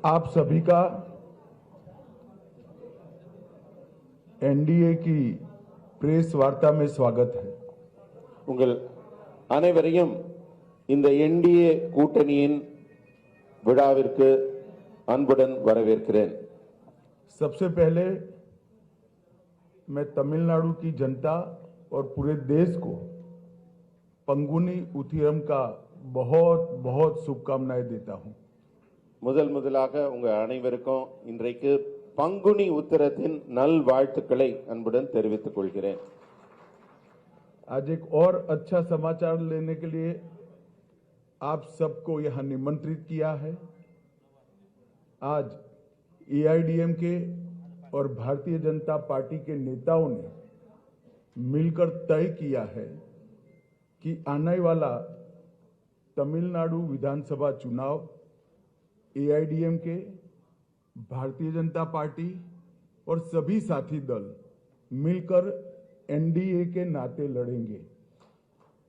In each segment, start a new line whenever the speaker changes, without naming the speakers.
आप सभी का एनडीए की प्रेस वार्ता में स्वागत है।
உங்கள் அனைவரையும் இந்த என்டிஏ கூட்டணியின் விழாவிற்கு அன்புடன் வரவேற்கிறேன்.
सबसे पहले मैं तमिलनाडु की जनता और पूरे देश को पंगुनी उथिरम का बहुत बहुत शुभकामनाएं देता हूं।
முதலாக உங்க அனைவருக்கும் இன்றைக்கு பங்குனி உத்திரத்தின் நல் வாழ்த்துக்களை அன்புடன் தெரிவித்துக் கொள்கிறேன்.
आज एक और अच्छा समाचार लेने के लिए आप सबको यहां निमंत्रित किया है। आज एआईडीएमके और भारतीय जनता पार्टी के नेताओं ने मिलकर तय किया है कि आने वाला तमिलनाडु विधानसभा चुनाव एआईडीएमके, भारतीय जनता पार्टी और सभी साथी दल मिलकर एनडीए के नाते लड़ेंगे।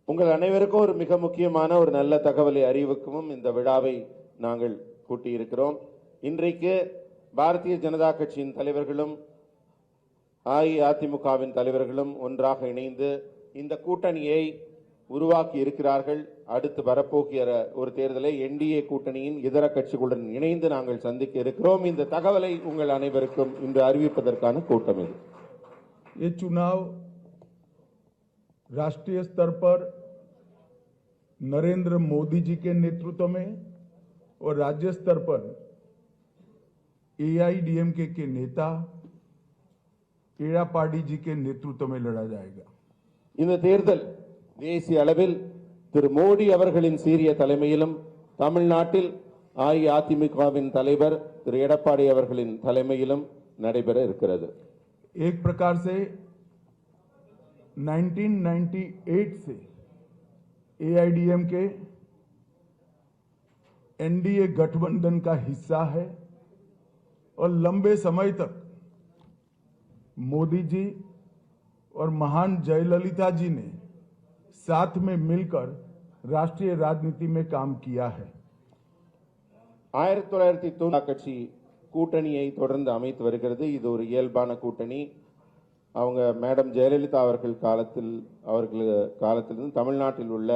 உங்கள் அனைவருக்கும் ஒரு மிக முக்கியமான ஒரு நல்ல தகவலை அறிவிக்கவும் இந்த விழாவை நாங்கள் கூட்டியிருக்கிறோம். இன்றைக்கு பாரதிய ஜனதா கட்சியின் தலைவர்களும் அஇஅதிமுகவின் தலைவர்களும் ஒன்றாக இணைந்து இந்த கூட்டணியை உருவாக்கி இருக்கிறார்கள். அடுத்து வரப்போகிற ஒரு தேர்தலை என்டிஏ கூட்டணியின் இதர கட்சிகளுடன் இணைந்து நாங்கள் சந்திக்க இருக்கிறோம். இந்த தகவலை உங்கள் அனைவருக்கும் இன்று அறிவிப்பதற்கான கூட்டம் இது.
ये चुनाव राष्ट्रीय स्तर पर नरेंद्र मोदी जी के नेतृत्व में और राज्य स्तर पर एआईडीएमके के नेता एड़ापाडी जी के नेतृत्व में लड़ा जाएगा.
இந்த தேர்தல் தேசிய அளவில் திரு மோடி அவர்களின் சீரிய தலைமையிலும் தமிழ்நாட்டில் அஇஅதிமுகவின் தலைவர் திரு எடப்பாடி அவர்களின் தலைமையிலும் நடைபெற இருக்கிறது.
एक प्रकार से 1998 से एआईडीएमके एनडीए गठबंधन का हिस्सा है और लंबे समय तक मोदी जी और महान जयललिता जी ने साथ में मिलकर राष्ट्रीय राजनीति में काम किया है.
1990 கட்சி கூட்டணியை தொடர்ந்து அமைத்து வருகிறது. இது ஒரு இயல்பான கூட்டணி. அவங்க மேடம் ஜெயலலிதா அவர்கள் காலத்திலிருந்து தமிழ்நாட்டில் உள்ள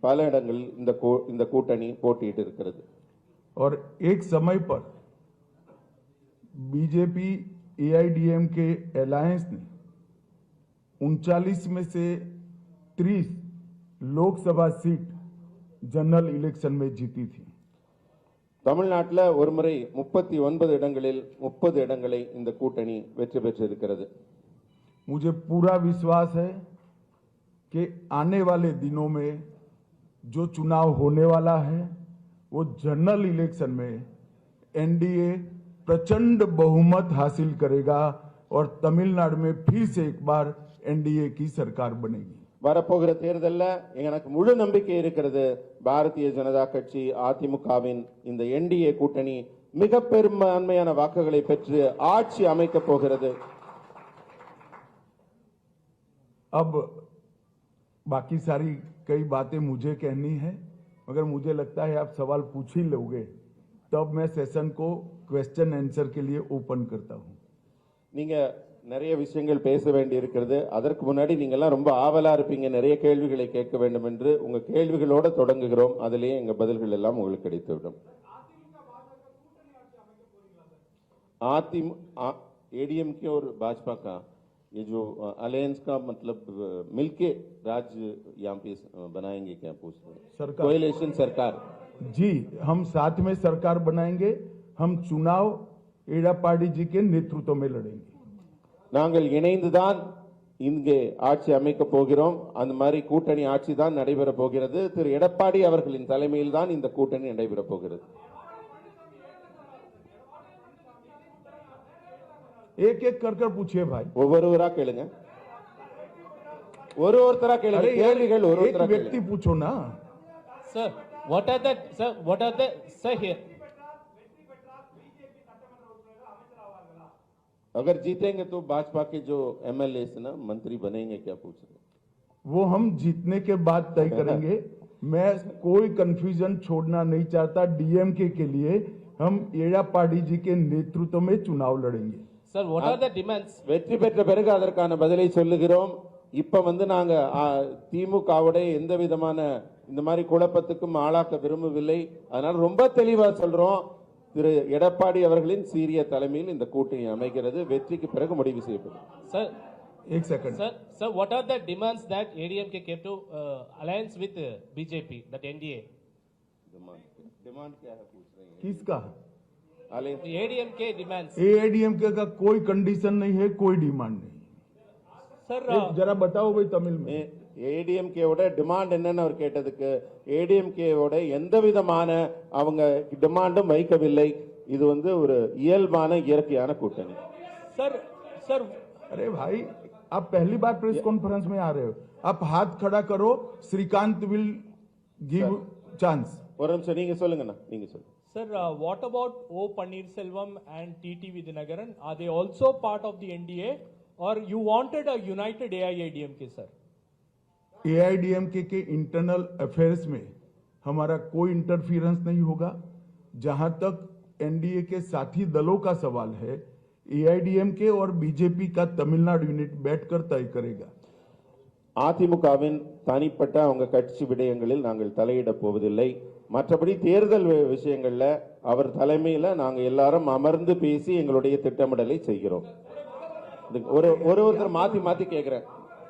பல இடங்களில் இந்த கூட்டணி போட்டியிட்டு இருக்கிறது.
और एक समय पर बीजेपी एआईडीएमके अलायंस ने 39 में से 30 लोकसभा सीट जनरल इलेक्शन में जीती थी.
தமிழ்நாட்டில் ஒரு முறை 39 இடங்களில் 30 இடங்களை இந்த கூட்டணி வெற்றி பெற்றிருக்கிறது.
मुझे पूरा विश्वास है कि आने वाले दिनों में जो चुनाव होने वाला है वो जनरल इलेक्शन में एनडीए प्रचंड बहुमत हासिल करेगा और तमिलनाडु में फिर से एक बार एनडीए की सरकार बनेगी.
வரப்போகிற தேர்தலில் எனக்கு முழு நம்பிக்கை இருக்கிறது. பாரதிய ஜனதா கட்சி அதிமுகவின் இந்த என்டிஏ கூட்டணி மிக பெரும்பான்மையான வாக்குகளை பெற்று ஆட்சி அமைக்க போகிறது.
अब बाकी सारी कई बातें मुझे कहनी है, मगर मुझे लगता है आप सवाल पूछ ही लोगे, तब मैं सेशन को क्वेश्चन आंसर के लिए ओपन करता हूं.
நீங்க நிறைய விஷயங்கள் பேச வேண்டி இருக்கிறது. அதற்கு முன்னாடி நீங்க எல்லாம் ரொம்ப ஆவலா இருப்பீங்க, நிறைய கேள்விகளை கேட்க வேண்டும் என்று. உங்க கேள்விகளோட தொடங்குகிறோம். அதிலேயே எங்க பதில்கள் எல்லாம் உங்களுக்கு கிடைத்துவிடும். एडीएमके और भाजपा का ये जो अलायंस का मतलब मिलके राज्य यहाँ पे बनाएंगे क्या पूछ रहे हैं?
सरकार,
कोएलिशन सरकार.
जी, हम साथ में सरकार बनाएंगे. हम चुनाव एड़ापाडी जी के नेतृत्व में लड़ेंगे.
நாங்கள் இணைந்துதான் இங்கே ஆட்சி அமைக்க போகிறோம். அந்த மாதிரி கூட்டணி ஆட்சி தான் நடைபெற போகிறது. திரு எடப்பாடி அவர்களின் தலைமையில் தான் இந்த கூட்டணி நடைபெற போகிறது.
एक एक कर पूछिए भाई.
ஒவ்வொருவரா கேளுங்க. ஒருத்தரா கேளுங்க. கேள்விகள் ஒருத்தரா
एक व्यक्ति पूछो ना.
Sir, what are the sir here?
अगर जीतेंगे तो भाजपा के जो एमएलए ना मंत्री बनेंगे क्या पूछ रहे?
वो हम जीतने के बाद तय करेंगे. मैं कोई कंफ्यूजन छोड़ना नहीं चाहता. डीएमके के लिए हम एड़ापाड़ी जी के नेतृत्व में चुनाव लड़ेंगे।
Sir, what are the demands?
வெற்றி பெற்ற பிறகு அதற்கான பதிலை சொல்லுகிறோம். இப்ப நாங்க திமுகவோட எந்த விதமான இந்த மாதிரி குழப்பத்துக்கும் ஆளாக்க விரும்பவில்லை. அதனால ரொம்ப தெளிவா சொல்றோம். திரு எடப்பாடி அவர்களின் சீரிய தலைமையில் இந்த கூட்டணி அமைகிறது. வெற்றிக்கு பிறகு முடிவு செய்யப்படும்.
Sir,
एक second.
sir, what are the demands that ADMK came to alliance with BJP, that NDA?
Demand क्या है पूछ रहे हैं?
किसका?
Alliance-
The ADMK demands.
AIADMK का कोई कंडीशन नहीं है, कोई डिमांड नहीं।
Sir,
जरा बताओ भाई तमिल में।
ஏடிஎம்கேவோட டிமாண்ட் என்னன்னு அவர் கேட்டதுக்கு ஏடிஎம்கேவோட எந்த விதமான அவங்க டிமாண்டும் வைக்கவில்லை. இது ஒரு இயல்பான இயற்கையான கூட்டணி.
sir,
अरे भाई, आप पहली बार प्रेस कॉन्फ्रेंस में आ रहे हो, आप हाथ खड़ा करो, श्रीकांत विल गिव चांस।
ஒரு நிமிஷம் நீங்க சொல்லுங்கண்ணா, நீங்க சொல்லுங்க.
sir, what about O Pannirselvam and TT Vidyanagaran? Are they also part of the NDA, or you wanted a united AIADMK, sir?
AIADMK के इंटरनल अफेयर्स में हमारा कोई इंटरफियरेंस नहीं होगा। जहां तक एनडीए के साथी दलों का सवाल है, एआईडीएमके और बीजेपी का तमिलनाडु यूनिट बैठकर तय करेगा।
அதிமுகவின் தனிப்பட்ட அவங்க கட்சி விடயங்களில் நாங்கள் தலையிட போவதில்லை. மற்றபடி தேர்தல் விஷயங்கள்ல அவர் தலைமையில நாங்க எல்லாரும் அமர்ந்து பேசி எங்களுடைய திட்டமிடலை செய்கிறோம். ஒருத்தர் மாத்தி மாத்தி கேக்குறேன்.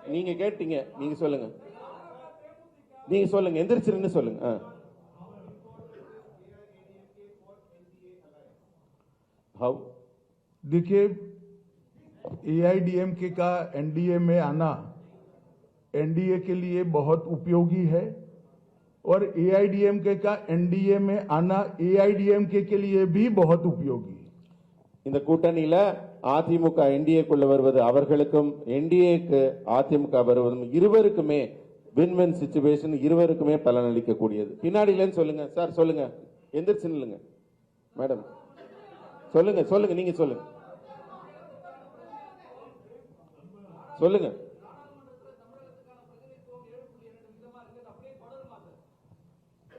நீங்க கேட்டீங்க, நீங்க சொல்லுங்க, நீங்க சொல்லுங்க, எந்திரிச்சிருந்து சொல்லுங்க. हाउ?
देखिए, एआईडीएमके का एनडीए में आना एनडीए के लिए बहुत उपयोगी है और एआईडीएमके का एनडीए में आना एआईडीएमके के लिए भी बहुत उपयोगी है।
இந்த கூட்டணியில அதிமுக என்டிஏக்குள்ள வருவது அவர்களுக்கும் என்டிஏக்கு அதிமுக வருவதும் இருவருக்குமே வின்-வின் சிச்சுவேஷன், இருவருக்குமே பலனளிக்க கூடியது. பின்னாடியிலன்னு சொல்லுங்க சார், சொல்லுங்க, எந்திரிச்சு நில்லுங்க மேடம், சொல்லுங்க சொல்லுங்க, நீங்க சொல்லுங்க சொல்லுங்க.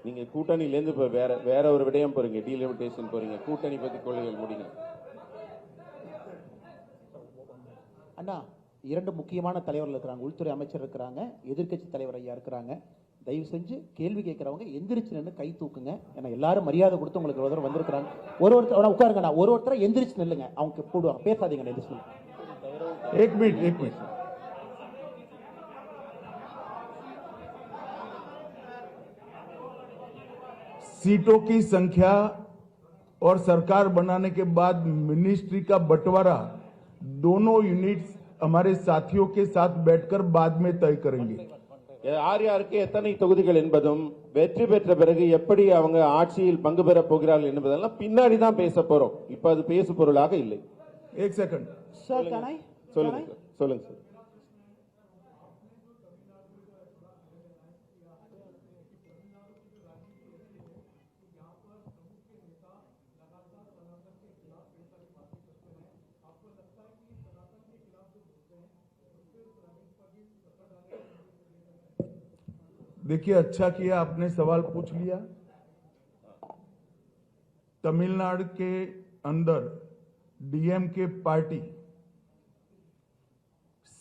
நீங்க கூட்டணியில இருந்து இப்ப வேற ஒரு விடயம் போறீங்க, டீலிமிட்டேஷன் போறீங்க. கூட்டணி பத்தி கொள்கைகள் முடிங்க.
அண்ணா, இரண்டு முக்கியமான தலைவர்கள் இருக்கிறாங்க. உள்துறை அமைச்சர் இருக்கிறாங்க, எதிர்க்கட்சி தலைவர் ஐயா இருக்கிறாங்க. தயவு செஞ்சு கேள்வி கேட்கறவங்க எந்திரிச்சு நின்று கை தூக்குங்க. ஏன்னா எல்லாரும் மரியாதை கொடுத்து உங்களுக்கு ஒரு வந்திருக்கிறாங்க. ஒருத்தர் உட்காருங்கண்ணா, ஒருத்தரை எந்திரிச்சு நில்லுங்க, அவங்க போடுவாங்க, பேசாதீங்க. எந்திரிச்சு
एक मिनट। सीटों की संख्या और सरकार बनाने के बाद मिनिस्ट्री का बंटवारा दोनों यूनिट्स हमारे साथियों के साथ बैठकर बाद में तय करेंगे।
யார் யாருக்கு எத்தனை தொகுதிகள் என்பதும் வெற்றி பெற்ற பிறகு எப்படி அவங்க ஆட்சியில் பங்கு பெற போகிறார்கள் என்பதெல்லாம் பின்னாடி தான் பேச போறோம். இப்ப அது பேசு பொருளாக இல்லை.
एक सेकंड।
சொல்லுங்க சார், சொல்லுங்க சார்.
देखिए, अच्छा किया आपने सवाल पूछ लिया। तमिलनाडु के अंदर डीएमके पार्टी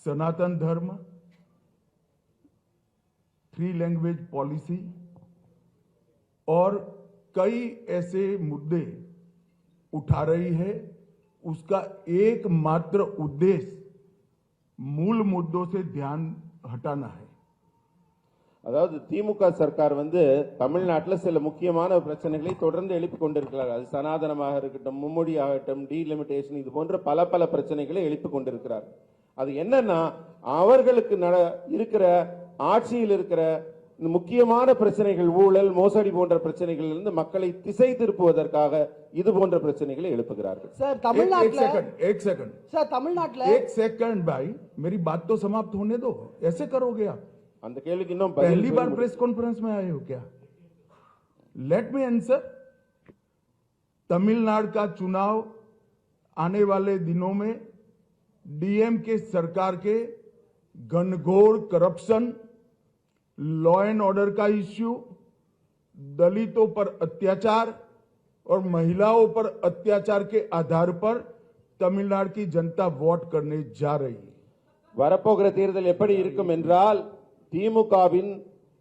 सनातन धर्म, 3 लैंग्वेज पॉलिसी और कई ऐसे मुद्दे उठा रही है। उसका एकमात्र उद्देश्य मूल मुद्दों से ध्यान हटाना है।
அதாவது திமுக சர்க்கார் தமிழ்நாட்டில் சில முக்கியமான பிரச்சனைகளை தொடர்ந்து எழுப்பிக் கொண்டிருக்கிறார்கள். அது சனாதனமாக இருக்கட்டும், மும்மொழி ஆகட்டும், டீலிமிட்டேஷன், இது போன்ற பல பிரச்சனைகளை எழுப்பிக் கொண்டிருக்கிறார். அது என்னன்னா, அவர்களுக்கு இருக்கிற ஆட்சியில் இருக்கிற முக்கியமான பிரச்சனைகள், ஊழல், மோசடி போன்ற பிரச்சனைகளில் இருந்து மக்களை திசை திருப்புவதற்காக இது போன்ற பிரச்சனைகளை எழுப்புகிறார்கள்.
சார், தமிழ்நாட்டில்
एक सेकंड भाई, मेरी बात तो समाप्त होने दो। ऐसे करोगे आप?
அந்த கேள்விக்கு இன்னும்
पहली बार प्रेस कॉन्फ्रेंस में आए हो क्या? Let me answer. तमिलनाडु का चुनाव आने वाले दिनों में डीएमके सरकार के घनघोर करप्शन, लॉ एंड ऑर्डर का इश्यू, दलितों पर अत्याचार और महिलाओं पर अत्याचार के आधार पर तमिलनाडु की जनता वोट करने जा रही है।
வரப்போகிற தேர்தல் எப்படி இருக்கும் என்றால் திமுகவின்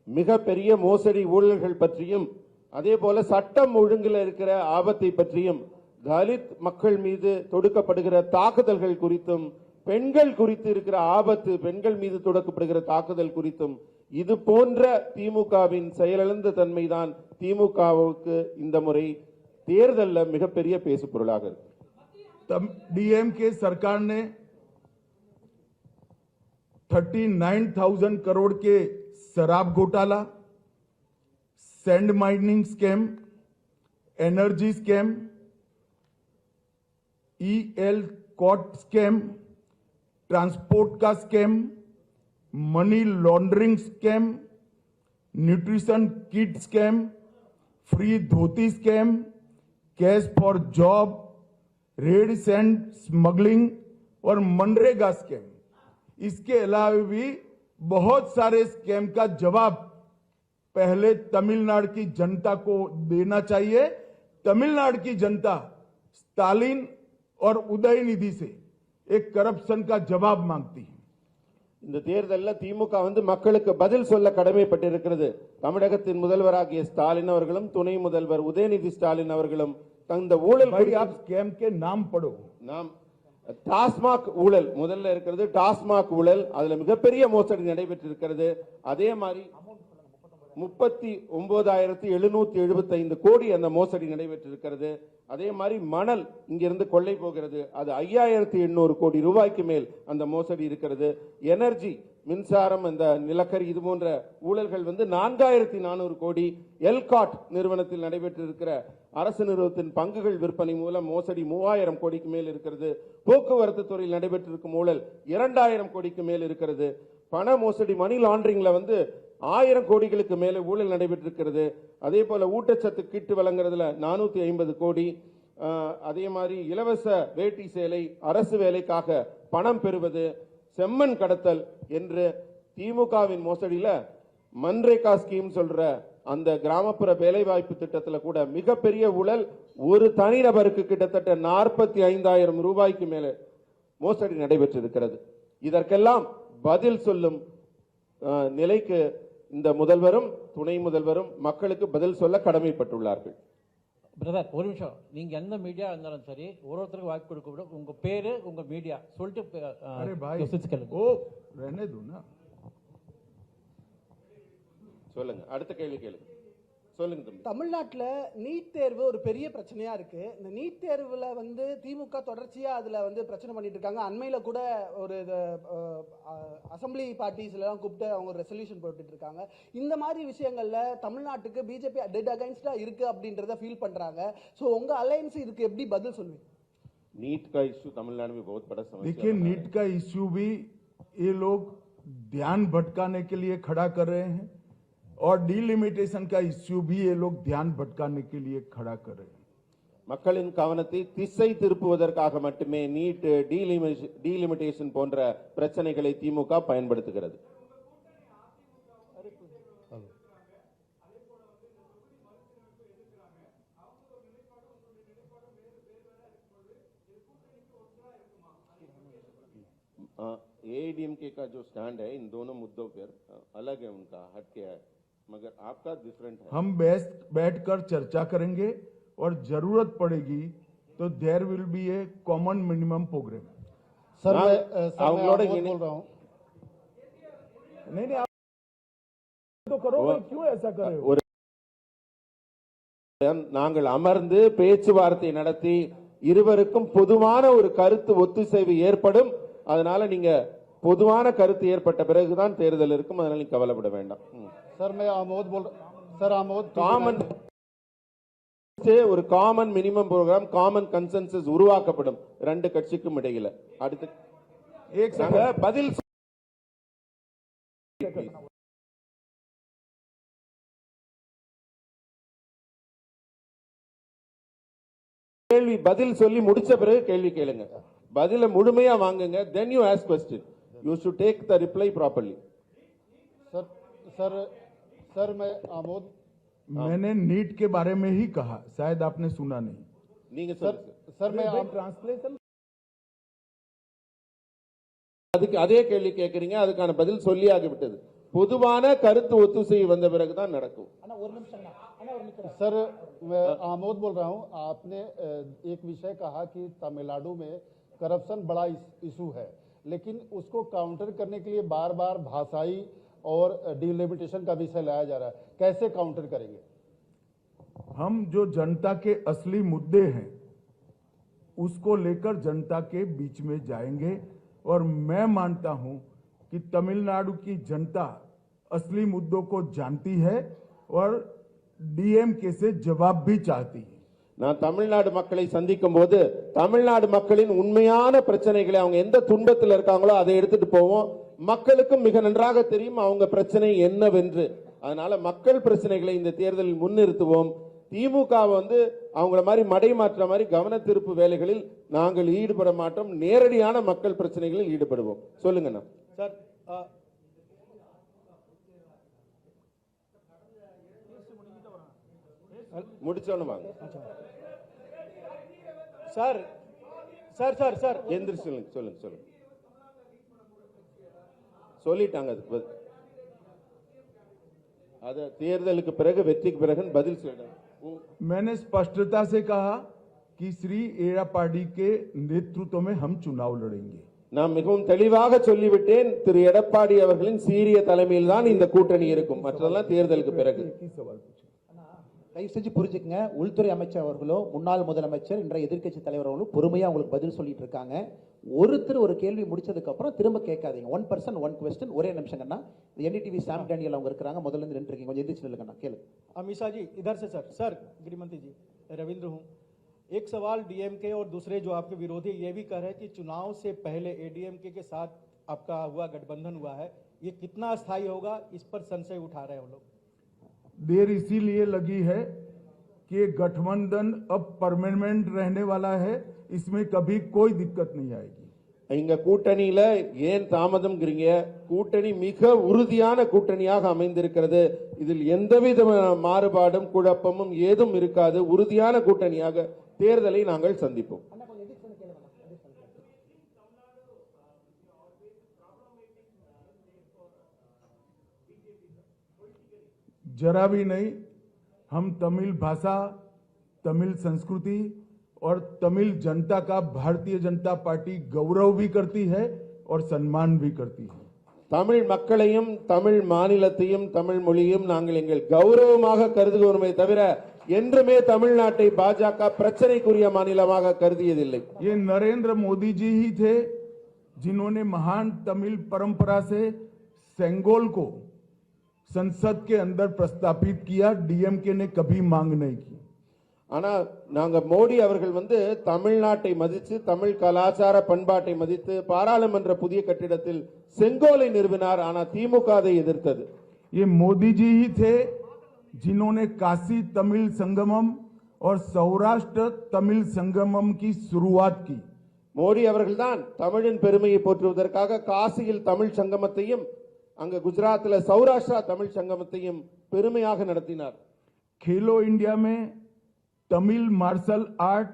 மிகப்பெரிய மோசடி ஊழல்கள் பற்றியும் அதே போல சட்டம் ஒழுங்கில் இருக்கிற ஆபத்தை பற்றியும் தலித் மக்கள் மீது தொடுக்கப்படுகிற தாக்குதல்கள் குறித்தும் பெண்கள் குறித்து இருக்கிற ஆபத்து பெண்கள் மீது தொடுக்கப்படுகிற தாக்குதல் குறித்தும் இது போன்ற திமுகவின் செயலிழந்த தன்மைதான் திமுகவுக்கு இந்த முறை தேர்தலில் மிகப்பெரிய பேசு பொருளாக இருக்கு।
डीएमके सरकार ने 39,000 करोड़ के शराब घोटाला, sand mining scam, energy scam, ELCOT scam, transport का scam, money laundering scam, nutrition kit scam, free dhoti scam, cash for job, red sand smuggling और मनरेगा स्कैम। इसके अलावा भी बहुत सारे स्कैम का जवाब पहले तमिलनाडु की जनता को देना चाहिए। तमिलनाडु की जनता स्टालिन और उदयनिधि से एक करप्शन का जवाब मांगती है।
இந்த தேர்தலில் திமுக மக்களுக்கு பதில் சொல்ல கடமைப்பட்டிருக்கிறது। தமிழகத்தின் முதல்வராகிய ஸ்டாலின் அவர்களும் துணை முதல்வர் உதயநிதி ஸ்டாலின் அவர்களும் தந்த ஊழல்
भाई आप स्कैम के नाम पढ़ो।
நாம் டாஸ்மாக் ஊழல் முதல்ல இருக்கிறது। டாஸ்மாக் ஊழல் அதுல மிகப்பெரிய மோசடி நடைபெற்றிருக்கிறது। அதே மாதிரி 39,775 கோடி அந்த மோசடி நடைபெற்றிருக்கிறது। அதே மாதிரி மணல் இங்கிருந்து கொள்ளை போகிறது, அது 5,800 கோடி ரூபாய்க்கு மேல் அந்த மோசடி இருக்கிறது। எனர்ஜி மின்சாரம், அந்த நிலக்கரி, இது போன்ற ஊழல்கள் 4,400 கோடி। எல்காட் நிறுவனத்தில் நடைபெற்றிருக்கிற அரசு நிறுவனத்தின் பங்குகள் விற்பனை மூலம் மோசடி 3,000 கோடிக்கு மேல் இருக்கிறது। போக்குவரத்து துறையில் நடைபெற்றிருக்கும் ஊழல் 2,000 கோடிக்கு மேல் இருக்கிறது। பண மோசடி மணி லாண்டரிங்ல 1,000 கோடிகளுக்கு மேலே ஊழல் நடைபெற்றிருக்கிறது। அதே போல ஊட்டச்சத்து கிட்டு வழங்குறதுல 450 கோடி। அதே மாதிரி இலவச வேட்டி சேலை, அரசு வேலைக்காக பணம் பெறுவது, செம்மண் கடத்தல் என்று திமுகவின் மோசடியில மன்ரேகா ஸ்கீம் சொல்ற அந்த கிராமப்புற வேலைவாய்ப்பு திட்டத்துல கூட மிகப்பெரிய ஊழல், ஒரு தனிநபருக்கு கிட்டத்தட்ட 45,000 ரூபாய்க்கு மேலே மோசடி நடைபெற்றிருக்கிறது। இதற்கெல்லாம் பதில் சொல்லும் நிலைக்கு இந்த முதல்வரும் துணை முதல்வரும் மக்களுக்கு பதில் சொல்ல கடமைப்பட்டுள்ளார்கள்।
பிரதர் ஒரு நிமிஷம், நீங்க எந்த மீடியா இருந்தாலும் சரி ஒருத்தருக்கு வாய்ப்பு கொடுக்க விட உங்க பேரு உங்க மீடியா சொல்லிட்டு
अरे भाई ओ रहने दो ना।
சொல்லுங்க, அடுத்த கேள்வி கேளுங்க। சொல்லுங்க தம்பி।
தமிழ்நாட்டில் நீட் தேர்வு ஒரு பெரிய பிரச்சனையா இருக்கு। இந்த நீட் தேர்வுல திமுக தொடர்ச்சியா அதுல பிரச்சனை பண்ணிட்டு இருக்காங்க। அண்மையில கூட ஒரு அசம்பிளி பார்ட்டிஸ்ல எல்லாம் கூப்பிட்டு அவங்க ரெசல்யூஷன் போட்டுட்டு இருக்காங்க। இந்த மாதிரி விஷயங்கள்ல தமிழ்நாட்டுக்கு பிஜேபி டெட் அகைன்ஸ்டா இருக்கு அப்படின்றத ஃபீல் பண்றாங்க। சோ உங்க அலையன்ஸ் இதுக்கு எப்படி பதில் சொல்லுவீங்க?
नीट का इश्यू तमिलनाडु में बहुत बड़ा समस्या।
देखिए नीट का इश्यू भी ये लोग ध्यान भटकाने के लिए खड़ा कर रहे हैं और डीलिमिटेशन का इश्यू भी ये लोग ध्यान भटकाने के लिए खड़ा कर रहे हैं।
மக்களின் கவனத்தை திசை திருப்புவதற்காக மட்டுமே நீட், டீலிமிட்டேஷன் போன்ற பிரச்சனைகளை திமுக பயன்படுத்துகிறது। एआईडीएमके का जो स्टैंड है इन दोनों मुद्दों पर अलग है, उनका हटके है, मगर आपका डिफरेंट है।
हम बैठकर चर्चा करेंगे और जरूरत पड़ेगी तो there will be a common minimum program.
Sir मैं அவங்களோட
बोल रहा हूं। नहीं आप तो करो, क्यों ऐसा कर रहे हो?
நாங்கள் அமர்ந்து பேச்சுவார்த்தை நடத்தி இருவருக்கும் பொதுவான ஒரு கருத்து ஒத்துசைவு ஏற்படும்। அதனால நீங்க பொதுவான கருத்து ஏற்பட்ட பிறகுதான் தேர்தல் இருக்கும், அதனால நீங்க கவலைப்பட வேண்டாம்।
सर मैं आमोद बोल सर आमोद
காமன் ஒரு common minimum program, common consensus உருவாக்கப்படும் ரெண்டு கட்சிக்கும் இடையில। அடுத்து பதில் கேள்வி பதில் சொல்லி முடிச்ச பிறகு கேள்வி கேளுங்க, பதில முழுமையா வாங்குங்க, then you ask question, you should take the reply properly।
Sir sir sir मैं
मैंने नीट के बारे में ही कहा, शायद आपने सुना नहीं।
நீங்க சொல்லுங்க
सर मैं आप
ट्रांसलेशन
அதுக்கு அதே கேள்வி கேட்கறீங்க, அதுக்கான பதில் சொல்லி ஆகிவிட்டது. பொதுவான கருத்து ஒத்துசை வந்த பிறகுதான் நடக்கும்.
सर मैं आमोद बोल रहा हूं। आपने एक विषय कहा कि तमिलनाडु में करप्शन बड़ा इशू है, लेकिन उसको काउंटर करने के लिए बार बार भाषाई और डिलिमिटेशन का विषय लाया जा रहा है, कैसे काउंटर करेंगे?
हम जो जनता के असली मुद्दे हैं उसको लेकर जनता के बीच में जाएंगे, और मैं मानता हूं कि तमिलनाडु की जनता असली मुद्दों को जानती है और डीएमके से जवाब भी चाहती है।
நான் தமிழ்நாடு மக்களை சந்திக்கும் போது தமிழ்நாடு மக்களின் உண்மையான பிரச்சனைகளை, அவங்க எந்த துன்பத்தில் இருக்காங்களோ அதை எடுத்துட்டு போவோம். மக்களுக்கும் மிக நன்றாக தெரியும் அவங்க பிரச்சனை என்னவென்று. அதனால மக்கள் பிரச்சனைகளை இந்த தேர்தலில் முன்னிறுத்துவோம். திமுக அவங்கள மாதிரி மடை மாற்ற மாதிரி கவன திருப்பு வேலைகளில் நாங்கள் ஈடுபட மாட்டோம். நேரடியான மக்கள் பிரச்சனைகளில் ஈடுபடுவோம். சொல்லுங்கண்ணா.
सर
முடிச்சோன்னு வாங்க.
सर सर सर सर
எந்திரிச்சு சொல்லுங்க சொல்லுங்க சொல்லுங்க. சொல்லிட்டாங்க, அதுக்கு பதில் அது தேர்தலுக்கு பிறகு வெற்றிக்கு பிறகு பதில் சொல்லுங்க.
मैंने स्पष्टता से कहा कि श्री एड़ापाडी के नेतृत्व में हम चुनाव लड़ेंगे।
நான் மிகவும் தெளிவாக சொல்லிவிட்டேன், திரு எடப்பாடி அவர்களின் சீரிய தலைமையில் தான் இந்த கூட்டணி இருக்கும், மற்றதெல்லாம் தேர்தலுக்கு பிறகு.
தயவு செஞ்சு புரிஞ்சுக்கங்க, உள்துறை அமைச்சர் அவர்களோ முன்னாள் முதலமைச்சர் இன்றைய எதிர்க்கட்சி தலைவர் அவர்களும் பொறுமையா உங்களுக்கு பதில் சொல்லிட்டு இருக்காங்க. ஒருத்தர் ஒரு கேள்வி முடிச்சதுக்கு அப்புறம் திரும்ப கேட்காதீங்க. 1 person 1 question. ஒரே நிமிஷங்கண்ணா. என்டிடிவி சாம் டேனியல் அவங்க இருக்காங்க, முதல்ல இருந்து நின்று இருக்கீங்க, கொஞ்சம் எந்திரிச்சு நில்லுங்கண்ணா. கேளு
अमीषा जी इधर से सर सर गृहमंत्री जी रविंद्र हूँ। एक सवाल डीएमके और दूसरे जो आपके विरोधी ये भी कह रहे हैं कि चुनाव से पहले एडीएमके के साथ आपका गठबंधन हुआ है, ये कितना अस्थायी होगा, इस पर संशय उठा रहे हैं वो लोग।
देर इसीलिए लगी है कि ये गठबंधन अब परमानेंट रहने वाला है, इसमें कभी कोई दिक्कत नहीं आएगी।
இங்க கூட்டணியில ஏன் தாமதம்ங்கிறீங்க? கூட்டணி மிக உறுதியான கூட்டணியாக அமைந்திருக்கிறது. இதில் எந்தவித மாறுபாடும் குழப்பமும் ஏதும் இருக்காது. உறுதியான கூட்டணியாக தேர்தலை நாங்கள் சந்திப்போம்.
जरा भी नहीं। हम तमिल भाषा, तमिल संस्कृति और तमिल जनता का भारतीय जनता पार्टी गौरव भी करती है और सम्मान भी करती है।
தமிழ் மக்களையும் தமிழ் மாநிலத்தையும் தமிழ் மொழியையும் நாங்கள் எங்கள் கௌரவமாக கருதுகிறோமே தவிர என்றுமே தமிழ்நாட்டை பாஜக பிரச்சனைக்குரிய மாநிலமாக கருதியதில்லை.
ये नरेंद्र मोदी जी ही थे जिन्होंने महान तमिल परंपरा से सेंगोल को संसद के अंदर प्रस्तापित किया। डीएमके ने कभी मांग नहीं की।
ஆனா நாங்க மோடி அவர்கள் தமிழ்நாட்டை மதித்து தமிழ் கலாச்சார பண்பாட்டை மதித்து பாராளுமன்ற புதிய கட்டிடத்தில் செங்கோலை நிறுவினார். ஆனா திமுக அதை எதிர்த்தது.
ये मोदी जी ही थे जिन्होंने काशी तमिल संगमम और सौराष्ट्र तमिल संगमम की शुरुआत की।
மோடி அவர்கள்தான் தமிழின் பெருமையை போற்றுவதற்காக காசியில் தமிழ் சங்கமத்தையும் அங்க குஜராத்ல சௌராஷ்டிரா தமிழ் சங்கமத்தையும் பெருமையாக நடத்தினார்.
खेलो इंडिया में तमिल मार्शल आर्ट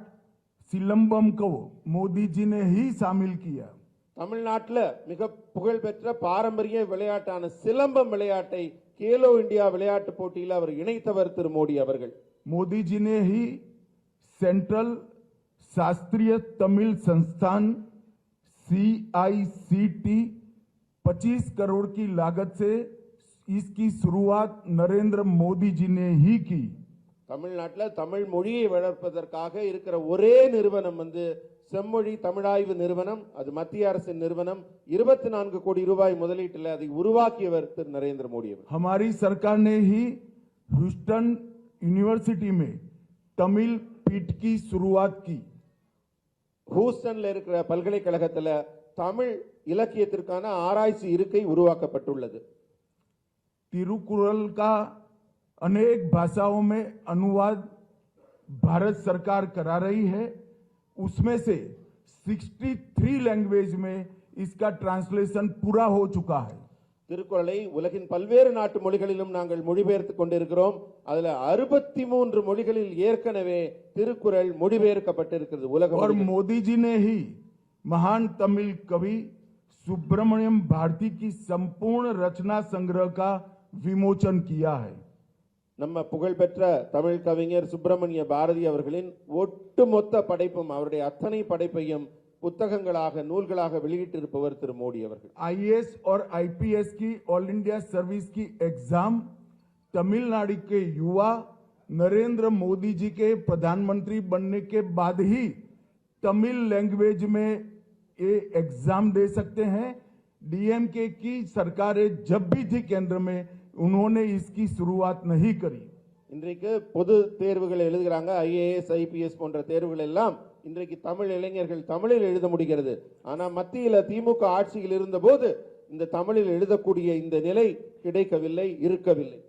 सिलंबम को मोदी जी ने ही शामिल किया।
தமிழ்நாட்டில் மிக புகழ்பெற்ற பாரம்பரிய விளையாட்டான சிலம்பம் விளையாட்டை கேலோ இந்தியா விளையாட்டு போட்டியில் அவர் இணைத்தவர் திரு மோடி அவர்கள்.
मोदी जी ने ही सेंट्रल शास्त्रीय तमिल संस्थान CICT 25 करोड़ की लागत से इसकी शुरुआत नरेंद्र मोदी जी ने ही की।
தமிழ்நாட்டில் தமிழ் மொழியை வளர்ப்பதற்காக இருக்கிற ஒரே நிறுவனம் செம்மொழி தமிழாய்வு நிறுவனம். அது மத்திய அரசின் நிறுவனம். 24 கோடி ரூபாய் முதலீட்டில் அதை உருவாக்கியவர் திரு நரேந்திர மோடி அவர்.
हमारी सरकार ने ही ह्यूस्टन यूनिवर्सिटी में तमिल पीठ की शुरुआत की।
ஹூஸ்டன்ல இருக்கிற பல்கலைக்கழகத்தில் தமிழ் இலக்கியத்திற்கான ஆராய்ச்சி இருக்கை உருவாக்கப்பட்டுள்ளது.
तिरुकुरल का अनेक भाषाओं में अनुवाद भारत सरकार करा रही है। उसमें से 63 लैंग्वेज में इसका ट्रांसलेशन पूरा हो चुका है।
திருக்குறளை உலகின் பல்வேறு நாட்டு மொழிகளிலும் நாங்கள் மொழிபெயர்த்துக் கொண்டிருக்கிறோம். அதுல 63 மொழிகளில் ஏற்கனவே திருக்குறள் மொழிபெயர்க்கப்பட்டிருக்கிறது உலகம்
और
முழுவதும்.
मोदी जी ने ही महान तमिल कवि सुब्रमण्यम भारती की संपूर्ण रचना संग्रह का विमोचन किया है।
நம்ம புகழ்பெற்ற தமிழ் கவிஞர் சுப்பிரமணிய பாரதி அவர்களின் ஒட்டுமொத்த படைப்பும் அவருடைய அத்தனை படைப்பையும் புத்தகங்களாக நூல்களாக வெளியிட்டிருப்பவர் திரு மோடி அவர்கள்.
आईएएस और आईपीएस की ऑल इंडिया सर्विस की एग्जाम तमिलनाडु के युवा नरेंद्र मोदी जी के प्रधानमंत्री बनने के बाद ही तमिल लैंग्वेज में ये एग्जाम दे सकते हैं। डीएमके की सरकारें जब भी थी केंद्र में उन्होंने इसकी शुरुआत नहीं करी।
இன்றைக்கு பொது தேர்வுகள் எழுதுகிறாங்க, ஐஏஎஸ் ஐபிஎஸ் போன்ற தேர்வுகள் எல்லாம் இன்றைக்கு தமிழ் இளைஞர்கள் தமிழில் எழுத முடிகிறது. ஆனா மத்தியில திமுக ஆட்சியில் இருந்தபோது இந்த தமிழில் எழுதக்கூடிய இந்த நிலை கிடைக்கவில்லை, இருக்கவில்லை.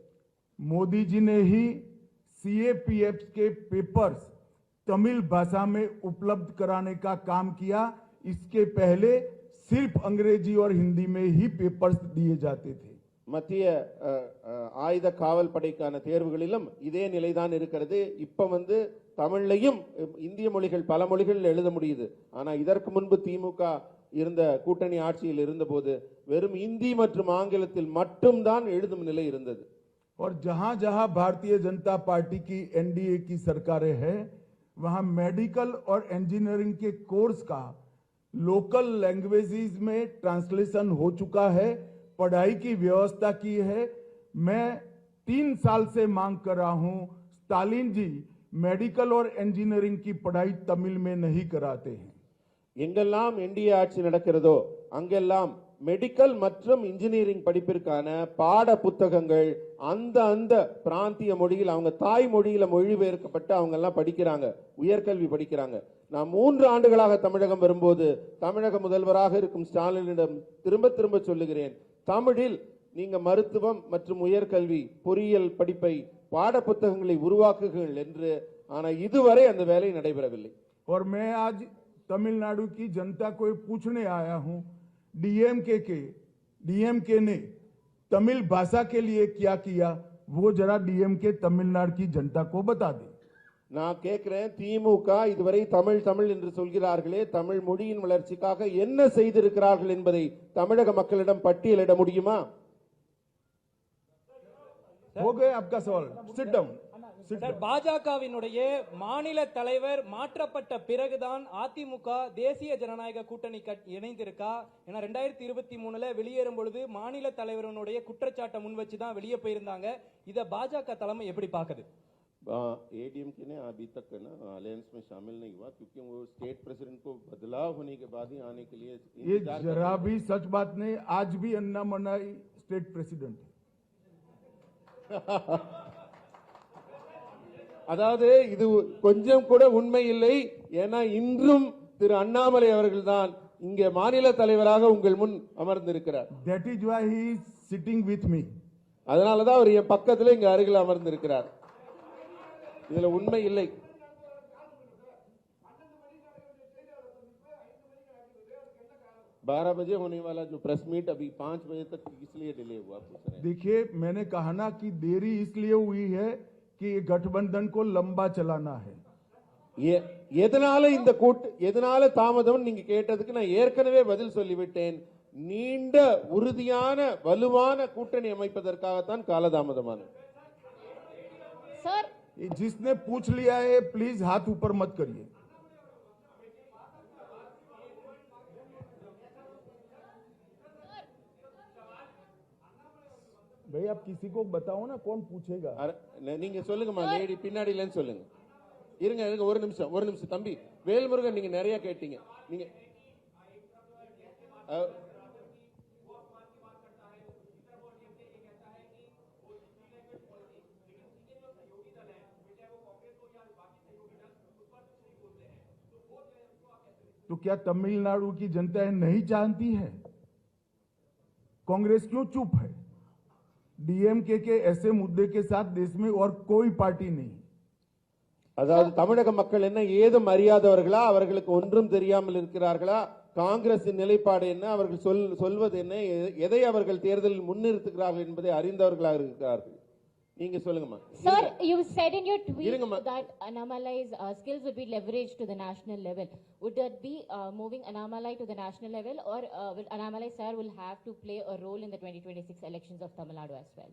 मोदी जी ने ही सीएपीएफ के पेपर्स तमिल भाषा में उपलब्ध कराने का काम किया। इसके पहले सिर्फ अंग्रेजी और हिंदी में ही पेपर्स दिए जाते थे।
மத்திய ஆயுத காவல் படைக்கான தேர்வுகளிலும் இதே நிலைதான் இருக்கிறது. இப்ப தமிழ்லையும் இந்திய மொழிகள் பல மொழிகளில் எழுத முடியுது. ஆனா இதற்கு முன்பு திமுக இருந்த கூட்டணி ஆட்சியில் இருந்தபோது வெறும் இந்தி மற்றும் ஆங்கிலத்தில் மட்டும்தான் எழுதும் நிலை இருந்தது.
और जहां जहां भारतीय जनता पार्टी की एनडीए की सरकारें हैं वहां मेडिकल और इंजीनियरिंग के कोर्स का लोकल लैंग्वेजेस में ट्रांसलेशन हो चुका है, पढ़ाई की व्यवस्था की है। मैं 3 साल से मांग कर रहा हूं, स्टालिन जी मेडिकल और इंजीनियरिंग की पढ़ाई तमिल में नहीं कराते हैं।
எங்கெல்லாம் என்டிஏ ஆட்சி நடக்கிறதோ அங்கெல்லாம் மெடிக்கல் மற்றும் இன்ஜினியரிங் படிப்பிற்கான பாட புத்தகங்கள் அந்த பிராந்திய மொழியில் அவங்க தாய் மொழியில மொழிபெயர்க்கப்பட்டு அவங்க எல்லாம் படிக்கிறாங்க, உயர்கல்வி படிக்கிறாங்க. நான் 3 ஆண்டுகளாக தமிழகம் வரும்போது தமிழக முதல்வராக இருக்கும் ஸ்டாலினிடம் திரும்ப திரும்ப சொல்லுகிறேன், தமிழில் நீங்க மருத்துவம் மற்றும் உயர்கல்வி பொறியியல் படிப்பை பாட புத்தகங்களை உருவாக்குங்கள் என்று. ஆனா இதுவரை அந்த வேலை நடைபெறவில்லை.
और मैं आज तमिलनाडु की जनता को पूछने आया हूं, डीएमके ने तमिल भाषा के लिए क्या किया वो जरा डीएमके तमिलनाडु की जनता को बता दे।
நான் கேட்கிறேன், திமுக இதுவரை தமிழ் தமிழ் என்று சொல்கிறார்களே, தமிழ் மொழியின் வளர்ச்சிக்காக என்ன செய்திருக்கிறார்கள் என்பதை தமிழக மக்களிடம் பட்டியலிட முடியுமா?
हो गए आपका सवाल, सिट डाउन।
சார், பாஜகவினுடைய மாநில தலைவர் மாற்றப்பட்ட பிறகுதான் அதிமுக தேசிய ஜனநாயக கூட்டணி இணைந்திருக்கா? ஏன்னா 2023 வெளியேறும் பொழுது மாநில தலைவருடைய குற்றச்சாட்டை முன் வச்சு தான் வெளியே போயிருந்தாங்க. இத பாஜக தலைமை எப்படி பாக்குது?
एडीएमके ने अभी तक ना अलायंस में शामिल नहीं हुआ क्योंकि वो स्टेट प्रेसिडेंट को बदलाव होने के बाद ही आने के लिए
ये जरा भी सच बात नहीं। आज भी अन्ना मनाई स्टेट प्रेसिडेंट है।
அதாவது இது கொஞ்சம் கூட உண்மை இல்லை. ஏன்னா இன்றும் திரு அண்ணாமலை அவர்கள்தான் இங்கே மாநில தலைவராக உங்கள் முன் அமர்ந்திருக்கிறார்.
That is why he is sitting with me.
அதனாலதான் அவர் என் பக்கத்துல இங்க அருகில் அமர்ந்திருக்கிறார். இதுல உண்மை இல்லை. बारह बजे होने वाला जो प्रेस मीट अभी 5 बजे तक इसलिए डिले हुआ।
देखिए, मैंने कहा ना कि देरी इसलिए हुई है कि गठबंधन को लंबा चलाना है।
எதனால தாமதம் நீங்க கேட்டதுக்கு நான் ஏற்கனவே பதில் சொல்லிவிட்டேன். நீண்ட உறுதியான வலுவான கூட்டணி அமைப்பதற்காகத்தான் காலதாமதமானது.
सर,
जिसने पूछ लिया है प्लीज हाथ ऊपर मत करिए। भाई आप किसी को बताओ ना, कौन पूछेगा?
நீங்க சொல்லுங்கம்மா, லேடி பின்னாடில இருந்து சொல்லுங்க. இருங்க ஒரு நிமிஷம் தம்பி வேல்முருகன், நீங்க நிறைய கேட்டீங்க. நீங்க
तो क्या तमिलनाडु की जनता नहीं जानती है? कांग्रेस क्यों चुप है? डीएमके के ऐसे मुद्दे के साथ देश में और कोई पार्टी नहीं।
அதாவது தமிழக மக்கள் என்ன ஏதும் அறியாதவர்களா, அவர்களுக்கு ஒன்றும் தெரியாமல் இருக்கிறார்களா? காங்கிரசின் நிலைப்பாடு என்ன, அவர்கள் சொல்வது என்ன, எதை அவர்கள் தேர்தலில் முன்னிறுத்துகிறார்கள் என்பதை அறிந்தவர்களாக இருக்கிறார்கள். நீங்க சொல்லுங்கம்மா.
Sir, you said in your tweet
இருங்கம்மா.
that Annamalai's skills would be leveraged to the national level. Would that be moving Annamalai to the national level, or will Annamalai sir will have to play a role in the 2026 elections of Tamil Nadu as well?